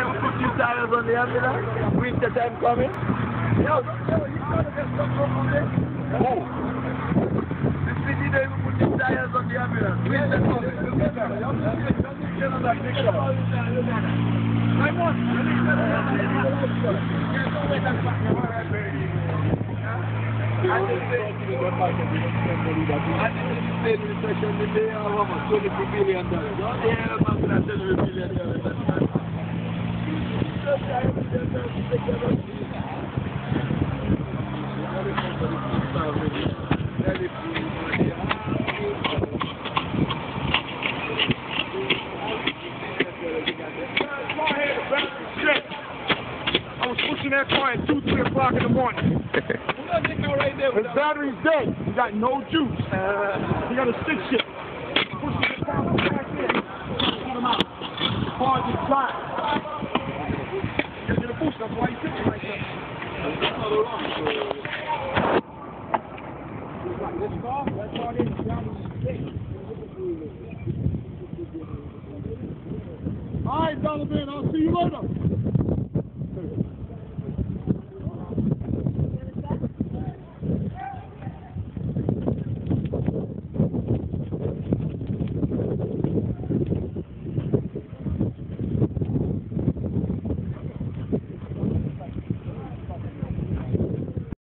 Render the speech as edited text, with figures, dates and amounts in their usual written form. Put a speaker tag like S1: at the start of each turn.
S1: even put new tires on the ambulance? Winter time coming? Yo, you gotta get something on this. Oh. This city don't even put new tires on the ambulance. Winter coming. I just say, the session today, how much? $22 billion. Don't hear about that $22 billion.
S2: I was pushing that car at 2, 3 o'clock in the morning. His battery's dead. He got no juice. He got a stick shift. Pushing the car back in. Put him out. The car's inside. He's gonna boost. That's why he's sitting like that. This car is down the stick. All right, Donovan. I'll see you later.